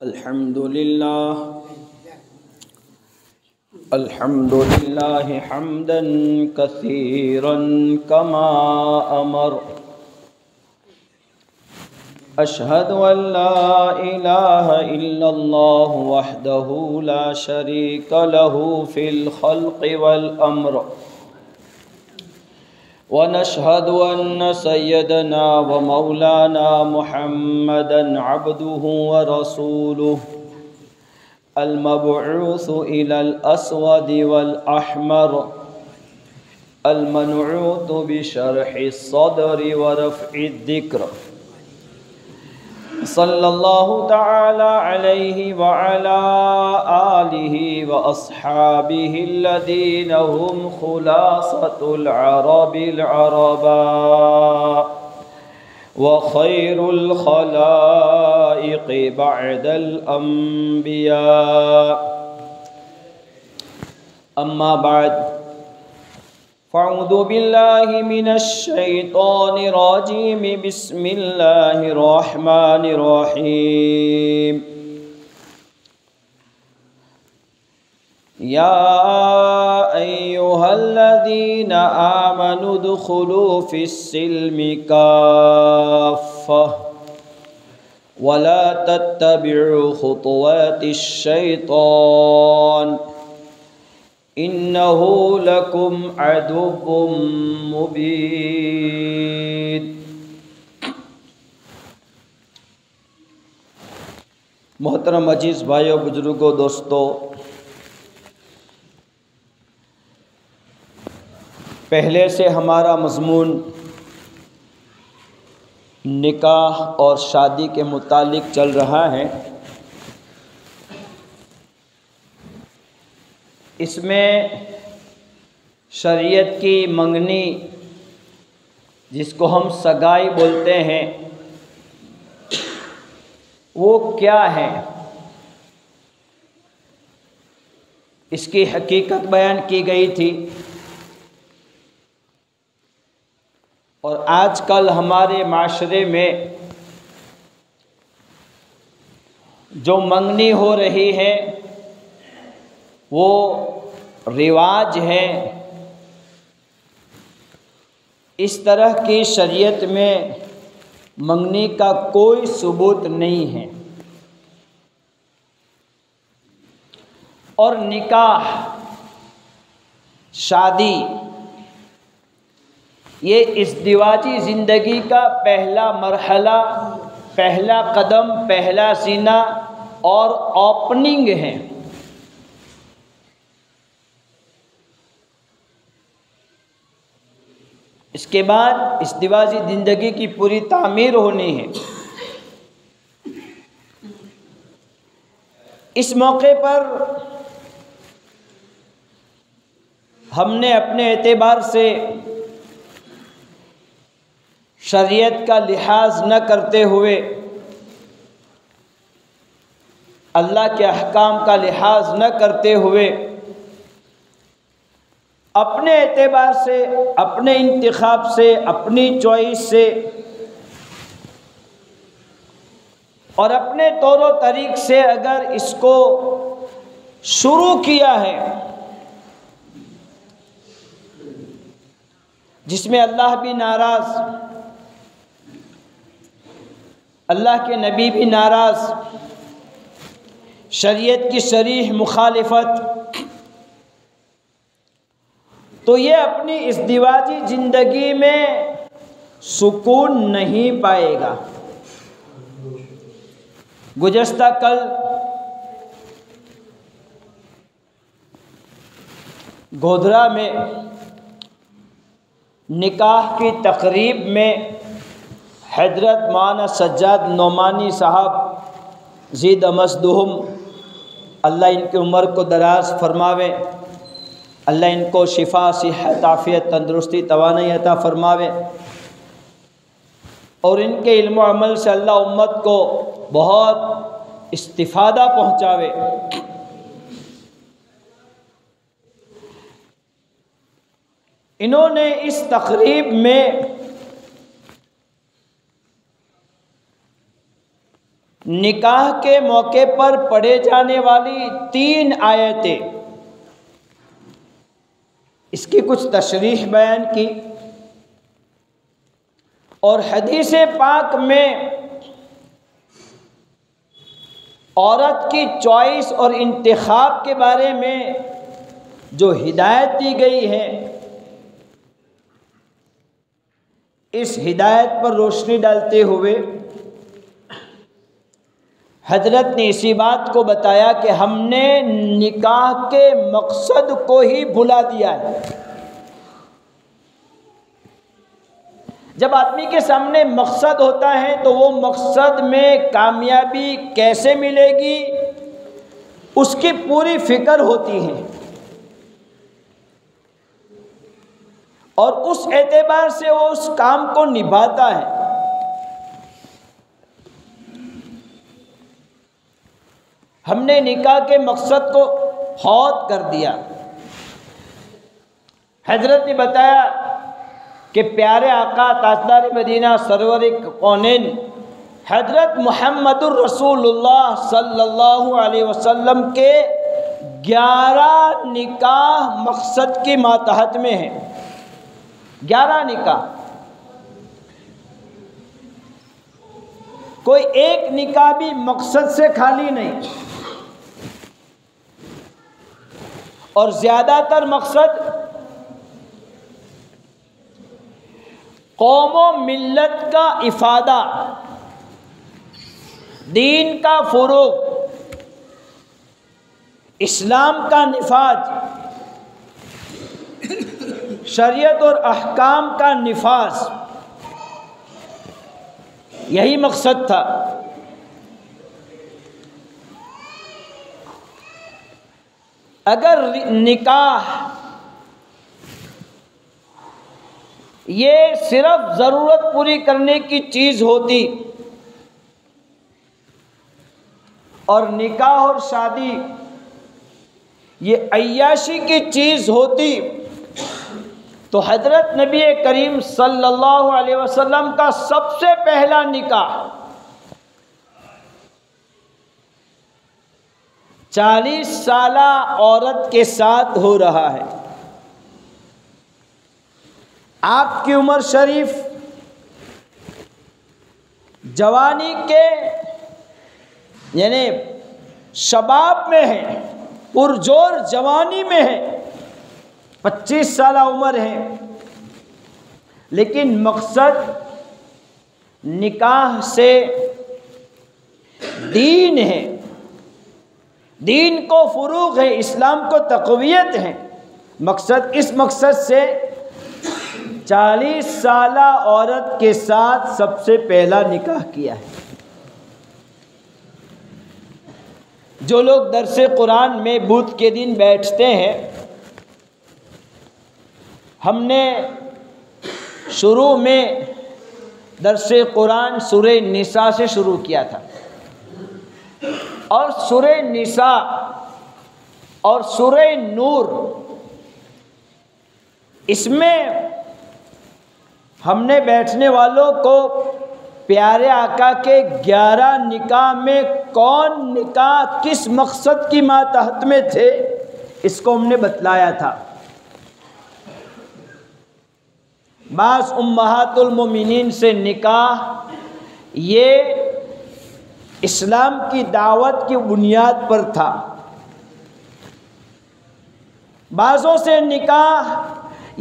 الحمد لله حمدا كثيرا كما أمر. أشهد أن لا إله إلا الله وحده لا شريك له في الخلق والأمر. ونشهد أن سيدنا ومولانا محمدا عبده ورسوله المبعوث إلى الأسود والأحمر المنعوت بشرح الصدر ورفع الذكر، صلى الله تعالى عليه وعلى آله وأصحابه الذين هم خلاصة العرب العرباء وخير الخلائق بعد الأنبياء. أما بعد، فاعوذ بالله من الشيطان الرجيم. بسم الله الرحمن الرحيم. يا أيها الذين آمنوا ادخلوا في السلم كافة ولا تتبعوا خطوات الشيطان إنه لكم عدو مبين. محترم عزیز بھائیو، بزرگوں، دوستو، پہلے سے ہمارا مضمون نکاح اور شادی کے متعلق چل رہا ہے. اس میں شریعت کی منگنی، جس کو ہم سگائی بولتے ہیں، وہ کیا ہے، اس کی حقیقت بیان کی گئی تھی. اور آج کل ہمارے معاشرے میں جو منگنی ہو رہی ہے وہ رواج ہے. اس طرح کی شریعت میں منگنی کا کوئی ثبوت نہیں ہے. اور نکاح، شادی، یہ ازدواجی زندگی کا پہلا مرحلہ، پہلا قدم، پہلا سینہ اور اوپننگ ہے. اس کے بعد ازدواجی زندگی کی پوری تعمیر ہونی ہے. اس موقع پر ہم نے اپنے اعتبار سے شریعت کا لحاظ نہ کرتے ہوئے، اللہ کے احکام کا لحاظ نہ کرتے ہوئے، اپنے اعتبار سے، اپنے انتخاب سے، اپنی چوائس سے اور اپنے طور و طریق سے اگر اس کو شروع کیا ہے، جس میں اللہ بھی ناراض، اللہ کے نبی بھی ناراض، شریعت کی صریح مخالفت، تو یہ اپنی ازدواجی زندگی میں سکون نہیں پائے گا. گزشتہ کل گودھرا میں نکاح کی تقریب میں حضرت مولانا سجاد نعمانی صاحب زید مصدوم، اللہ ان کی عمر کو دراز فرماوے، اللہ ان کو شفا، صحت، عافیت، تندرستی، توانائی عطا فرماوے، اور ان کے علم و عمل سے اللہ امت کو بہت استفادہ پہنچاوے. انہوں نے اس تقریب میں نکاح کے موقع پر پڑھے جانے والی 3 آیتیں، اس کی کچھ تشریح بیان کی، اور حدیث پاک میں عورت کی چوائس اور انتخاب کے بارے میں جو ہدایت دی گئی ہے، اس ہدایت پر روشنی ڈالتے ہوئے حضرت نے اسی بات کو بتایا کہ ہم نے نکاح کے مقصد کو ہی بھلا دیا ہے۔ جب آدمی کے سامنے مقصد ہوتا ہے تو وہ مقصد میں کامیابی کیسے ملے گی اس کی پوری فکر ہوتی ہے، اور اس اعتبار سے وہ اس کام کو نبھاتا ہے۔ ہم نے نکاح کے مقصد کو فوت کر دیا۔ حضرت نے بتایا کہ پیارے آقا تاجدار مدینہ سرور کونین حضرت محمد الرسول اللہ صلی اللہ علیہ وسلم کے 11 نکاح مقصد کی ماتحت میں ہیں۔ 11 نکاح، کوئی ایک نکاح بھی مقصد سے خالی نہیں، اور زیادہ تر مقصد قوم و ملت کا افادہ، دین کا فروغ، اسلام کا نفاذ، شریعت اور احکام کا نفاذ، یہی مقصد تھا۔ اگر نکاح یہ صرف ضرورت پوری کرنے کی چیز ہوتی اور نکاح اور شادی یہ عیاشی کی چیز ہوتی تو حضرت نبی کریم صلی اللہ علیہ وسلم کا سب سے پہلا نکاح 40 سالہ عورت کے ساتھ ہو رہا ہے۔ آپ کی عمر شریف جوانی کے یعنی شباب میں ہے، پرجور جوانی میں ہے، 25 سالہ عمر ہے، لیکن مقصد نکاح سے دین ہے، دین کو فروغ ہے، اسلام کو تقویت ہے۔ مقصد، اس مقصد سے 40 سالہ عورت کے ساتھ سب سے پہلا نکاح کیا ہے۔ جو لوگ درس قرآن میں بدھ کے دن بیٹھتے ہیں، ہم نے شروع میں درس قرآن سورہ نساء سے شروع کیا تھا، اور سورہ نساء اور سورہ نور، اس میں ہم نے بیٹھنے والوں کو پیارے آقا کے 11 نکاح میں کون نکاح کس مقصد کی ماتحت میں تھے، اس کو ہم نے بتلایا تھا۔ بعض امہات المومنین سے نکاح یہ اسلام کی دعوت کی بنیاد پر تھا، بعضوں سے نکاح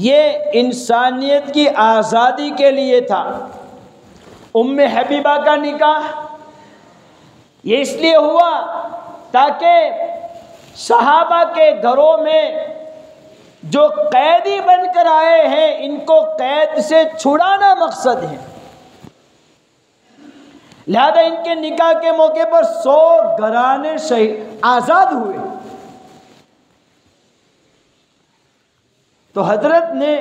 یہ انسانیت کی آزادی کے لیے تھا۔ ام حبیبہ کا نکاح یہ اس لیے ہوا تاکہ صحابہ کے گھروں میں جو قیدی بن کر آئے ہیں ان کو قید سے چھڑانا مقصد ہے، لہذا ان کے نکاح کے موقع پر 100 گھرانے آزاد ہوئے۔ تو حضرت نے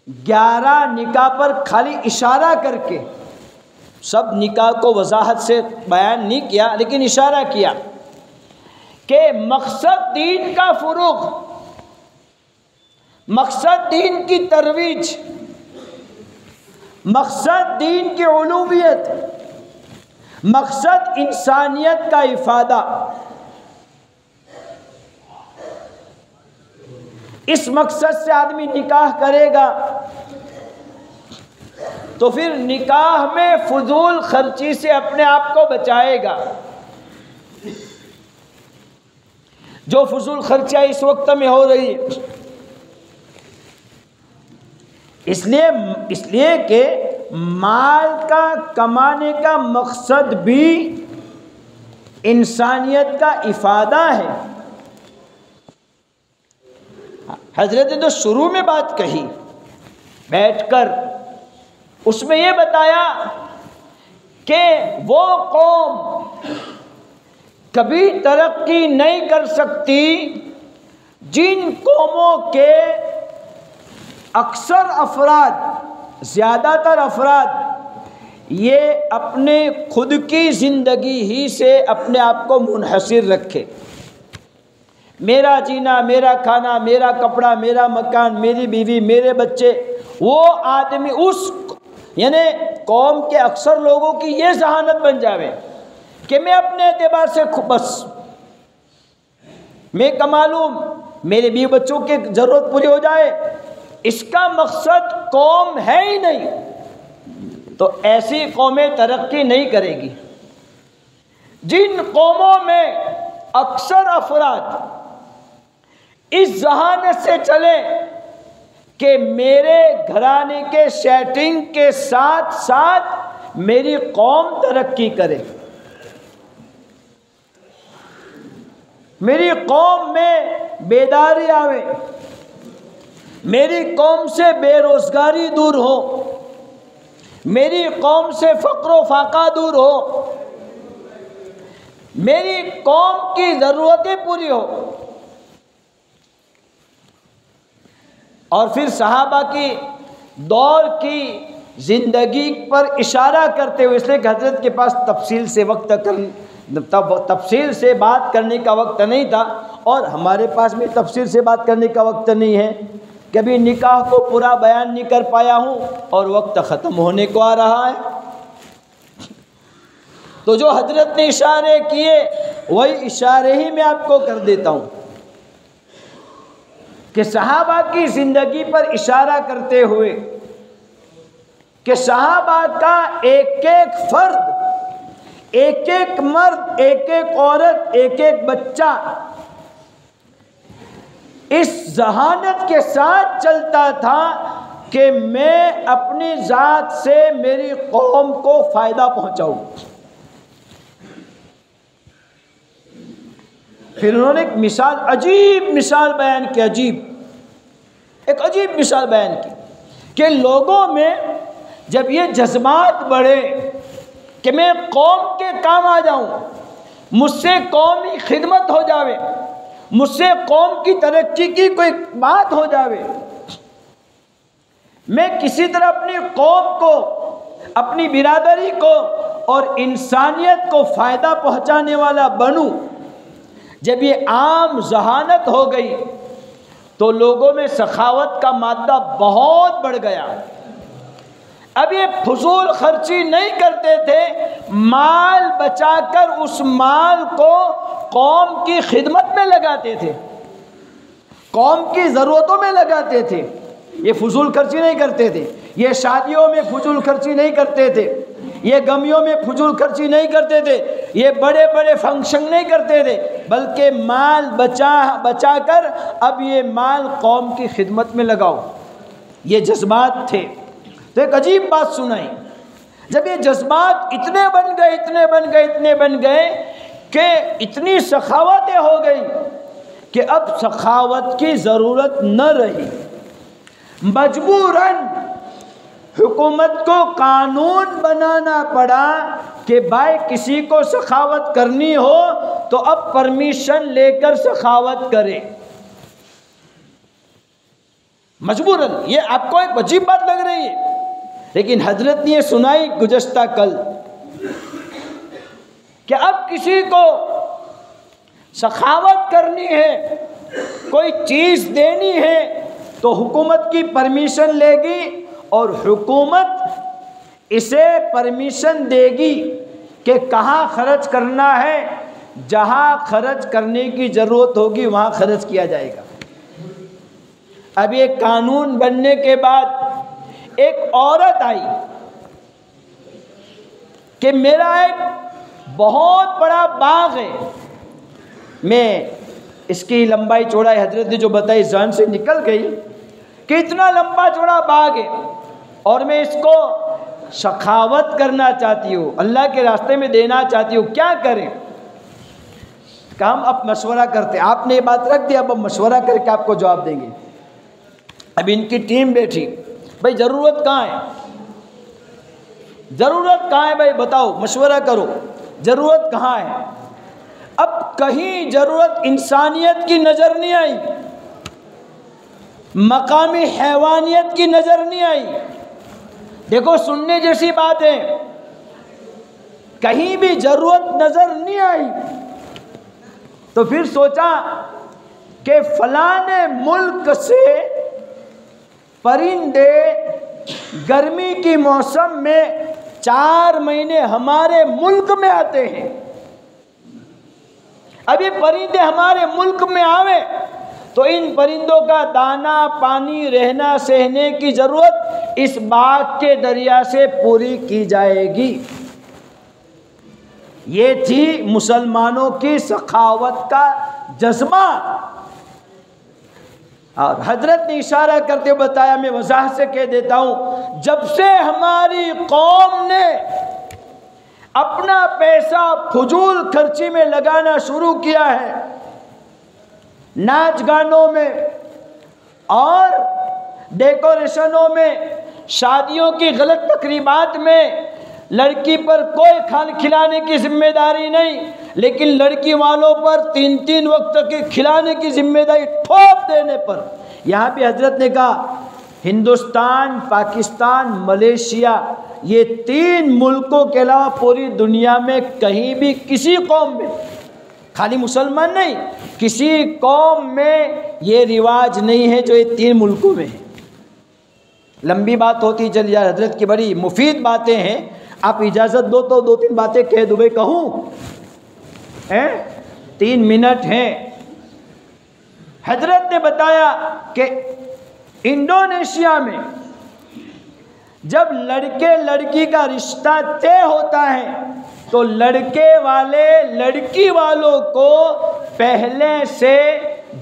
11 نکاح پر خالی اشارہ کر کے، سب نکاح کو وضاحت سے بیان نہیں کیا لیکن اشارہ کیا کہ مقصد دین کا فروغ، مقصد دین کی ترویج، مقصد دین کی علویت، مقصد انسانیت کا افادہ، اس مقصد سے آدمی نکاح کرے گا تو پھر نکاح میں فضول خرچی سے اپنے آپ کو بچائے گا۔ جو فضول خرچہ اس وقت میں ہو رہی ہے، اس لیے کہ مال کا کمانے کا مقصد بھی انسانیت کا افادہ ہے۔ حضرت نے تو شروع میں بات کہی بیٹھ کر، اس میں یہ بتایا کہ وہ قوم کبھی ترقی نہیں کر سکتی جن قوموں کے اکثر افراد، زیادہ تر افراد یہ اپنے خود کی زندگی ہی سے اپنے آپ کو منحصر رکھے۔ میرا جینا، میرا کھانا، میرا کپڑا، میرا مکان، میری بیوی، میرے بچے، وہ آدمی اس یعنی قوم کے اکثر لوگوں کی یہ ذہانت بن جاوے کہ میں اپنے اعتبار سے بس میں کما لوں، میرے بیوی بچوں کی ضرورت پوری ہو جائے، اس کا مقصد قوم ہے ہی نہیں، تو ایسی قومیں ترقی نہیں کرے گی۔ جن قوموں میں اکثر افراد اس ذہانت سے چلے کہ میرے گھرانے کے سیٹنگ کے ساتھ ساتھ میری قوم ترقی کرے، میری قوم میں بیداری آوے، میری قوم سے بے روزگاری دور ہو، میری قوم سے فقر و فاقہ دور ہو، میری قوم کی ضرورتیں پوری ہو۔ اور پھر صحابہ کی دور کی زندگی پر اشارہ کرتے ہوئے، اس لیے کہ حضرت کے پاس تفصیل سے بات کرنے کا وقت نہیں تھا، اور ہمارے پاس بھی تفصیل سے بات کرنے کا وقت نہیں ہے، کبھی نکاح کو پورا بیان نہیں کر پایا ہوں اور وقت ختم ہونے کو آ رہا ہے۔ تو جو حضرت نے اشارے کیے وہی اشارے ہی میں آپ کو کر دیتا ہوں کہ صحابہ کی زندگی پر اشارہ کرتے ہوئے کہ صحابہ کا ایک ایک فرد، ایک ایک مرد، ایک ایک عورت، ایک ایک بچہ اس ذہانت کے ساتھ چلتا تھا کہ میں اپنی ذات سے میری قوم کو فائدہ پہنچاؤں۔ پھر انہوں نے ایک مثال، عجیب مثال بیان کی، ایک عجیب مثال بیان کی کہ لوگوں میں جب یہ جذبات بڑھے کہ میں قوم کے کام آ جاؤں، مجھ سے قومی خدمت ہو جاوے، مجھ سے قوم کی ترقی کی کوئی بات ہو جاوے، میں کسی طرح اپنی قوم کو، اپنی برادری کو اور انسانیت کو فائدہ پہنچانے والا بنوں، جب یہ عام ذہانت ہو گئی تو لوگوں میں سخاوت کا مادہ بہت بڑھ گیا۔ اب یہ فضول خرچی نہیں کرتے تھے، مال بچا کر اس مال کو قوم کی خدمت میں لگاتے تھے، قوم کی ضرورتوں میں لگاتے تھے۔ یہ فضول خرچی نہیں کرتے تھے، یہ شادیوں میں فضول خرچی نہیں کرتے تھے، یہ غمیوں میں فضول خرچی نہیں کرتے تھے، یہ بڑے بڑے فنکشن نہیں کرتے تھے، بلکہ مال بچا کر اب یہ مال قوم کی خدمت میں لگاؤ۔ یہ جذبات تھے۔ تو ایک عجیب بات سنائی، جب یہ جذبات اتنے بن گئے کہ اتنی سخاوتیں ہو گئی کہ اب سخاوت کی ضرورت نہ رہی، مجبوراً حکومت کو قانون بنانا پڑا کہ بھائی کسی کو سخاوت کرنی ہو تو اب پرمیشن لے کر سخاوت کرے، مجبوراً۔ یہ آپ کو ایک عجیب بات لگ رہی ہے، لیکن حضرت نے یہ سنائی گزشتہ کل کہ اب کسی کو سخاوت کرنی ہے، کوئی چیز دینی ہے تو حکومت کی پرمیشن لے گی، اور حکومت اسے پرمیشن دے گی کہ کہاں خرچ کرنا ہے، جہاں خرچ کرنے کی ضرورت ہوگی وہاں خرچ کیا جائے گا۔ اب یہ قانون بننے کے بعد ایک عورت آئی کہ میرا ایک بہت بڑا باغ ہے، میں اس کی لمبائی چوڑائی حضرت نے جو بتائی ذہن سے نکل گئی کہ اتنا لمبا چوڑا باغ ہے اور میں اس کو سخاوت کرنا چاہتی ہوں، اللہ کے راستے میں دینا چاہتی ہوں، کیا کریں؟ کہ ہم اب مشورہ کرتے، آپ نے یہ بات رکھ دی، اب ہم مشورہ کر کے آپ کو جواب دیں گے۔ اب ان کی ٹیم بیٹھی، بھائی ضرورت کہاں ہے، ضرورت کہاں ہے، بھائی بتاؤ، مشورہ کرو، ضرورت کہاں ہے؟ اب کہیں ضرورت انسانیت کی نظر نہیں آئی، مقامی حیوانیت کی نظر نہیں آئی۔ دیکھو سننے جیسی بات ہے، کہیں بھی ضرورت نظر نہیں آئی، تو پھر سوچا کہ فلاں ملک سے پرندے گرمی کی موسم میں 4 مہینے ہمارے ملک میں آتے ہیں، اب یہ پرندے ہمارے ملک میں آوے تو ان پرندوں کا دانا پانی رہنا سہنے کی ضرورت اس باغ کے دریا سے پوری کی جائے گی۔ یہ تھی مسلمانوں کی سخاوت کا جذبہ، اور حضرت نے اشارہ کرتے ہوئے بتایا، میں وضاحت سے کہہ دیتا ہوں، جب سے ہماری قوم نے اپنا پیسہ فضول خرچی میں لگانا شروع کیا ہے، ناچ گانوں میں اور ڈیکوریشنوں میں، شادیوں کی غلط تقریبات میں، لڑکی پر کوئی کھان کھلانے کی ذمہ داری نہیں، لیکن لڑکی والوں پر 3 وقت کے کھلانے کی ذمہ داری ٹھوپ دینے پر، یہاں بھی حضرت نے کہا ہندوستان، پاکستان، ملیشیا، یہ 3 ملکوں کے علاوہ پوری دنیا میں کہیں بھی کسی قوم میں، خالی مسلمان نہیں، کسی قوم میں یہ رواج نہیں ہے جو یہ 3 ملکوں میں ہے۔ لمبی بات ہوتی چلی جائے، حضرت کی بڑی مفید باتیں ہیں، آپ اجازت دو تو 2-3 باتیں کہہ دو، بھائی کہوں؟ 3 منٹ ہیں۔ حضرت نے بتایا کہ انڈونیشیا میں جب لڑکے لڑکی کا رشتہ طے ہوتا ہے تو لڑکے والے لڑکی والوں کو پہلے سے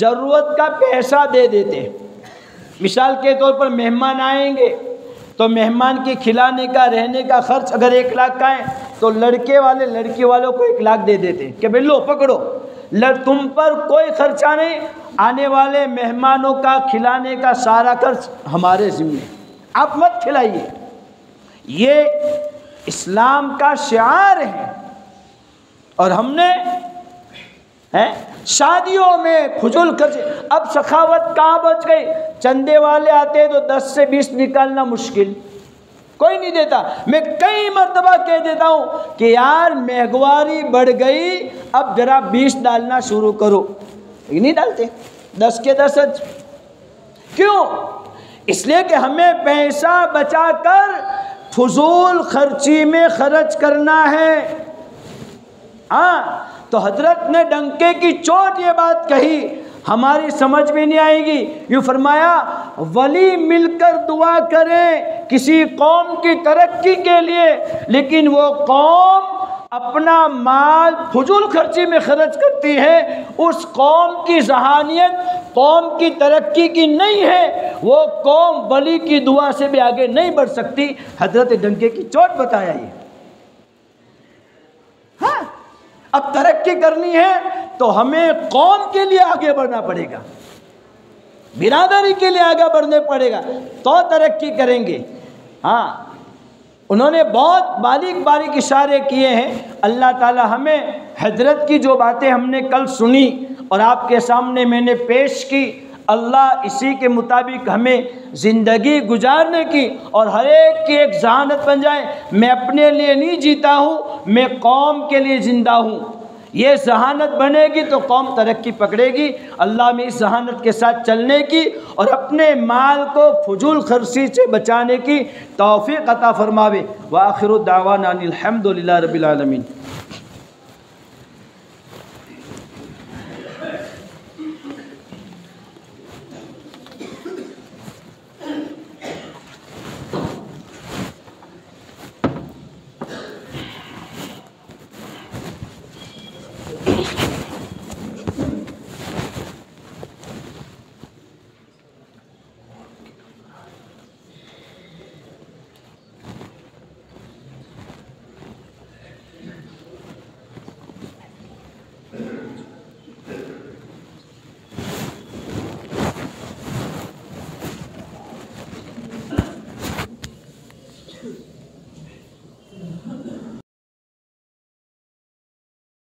ضرورت کا پیسہ دے دیتے ہیں۔ مثال کے طور پر مہمان آئیں گے تو مہمان کے کھلانے کا رہنے کا خرچ اگر 1 لاکھ کا ہے تو لڑکے والے لڑکی والوں کو 1 لاکھ دے دیتے ہیں کہ بھئی لو پکڑو، تم پر کوئی خرچہ نہیں، آنے والے مہمانوں کا کھلانے کا سارا خرچ ہمارے ذمہ، آپ مت کھلائیے۔ یہ اسلام کا شعار ہے، اور ہم نے شادیوں میں فضول خرچ، اب سخاوت کہاں بچ گئی؟ چندے والے آتے تو 10 سے 20 نکالنا مشکل، کوئی نہیں دیتا۔ میں کئی مرتبہ کہہ دیتا ہوں کہ یار مہنگواری بڑھ گئی، اب ذرا 20 ڈالنا شروع کرو، نہیں ڈالتے، 10 کے 10۔ کیوں؟ اس لیے کہ ہمیں پیسہ بچا کر فضول خرچی میں خرچ کرنا ہے۔ ہاں تو حضرت نے ڈنکے کی چوٹ یہ بات کہی، ہماری سمجھ میں نہیں آئے گی۔ یوں فرمایا ولی مل کر دعا کریں کسی قوم کی ترقی کے لیے، لیکن وہ قوم اپنا مال فضول خرچی میں خرچ کرتی ہے، اس قوم کی ذہانیت قوم کی ترقی کی نہیں ہے، وہ قوم ولی کی دعا سے بھی آگے نہیں بڑھ سکتی۔ حضرت ڈنکے کی چوٹ بتایا یہ۔ ہاں اب ترقی کرنی ہے تو ہمیں قوم کے لیے آگے بڑھنا پڑے گا، برادری کے لیے آگے بڑھنے پڑے گا تو ترقی کریں گے۔ ہاں انہوں نے بہت باریک اشارے کیے ہیں۔ اللہ تعالی ہمیں حضرت کی جو باتیں ہم نے کل سنی اور آپ کے سامنے میں نے پیش کی، اللہ اسی کے مطابق ہمیں زندگی گزارنے کی اور ہر ایک کی ایک ذہانت بن جائے، میں اپنے لیے نہیں جیتا ہوں، میں قوم کے لیے زندہ ہوں۔ یہ ذہانت بنے گی تو قوم ترقی پکڑے گی۔ اللہ میں اس ذہانت کے ساتھ چلنے کی اور اپنے مال کو فضول خرچی سے بچانے کی توفیق عطا فرماوے۔ وآخر دعوانا ان الحمد للہ رب العالمین۔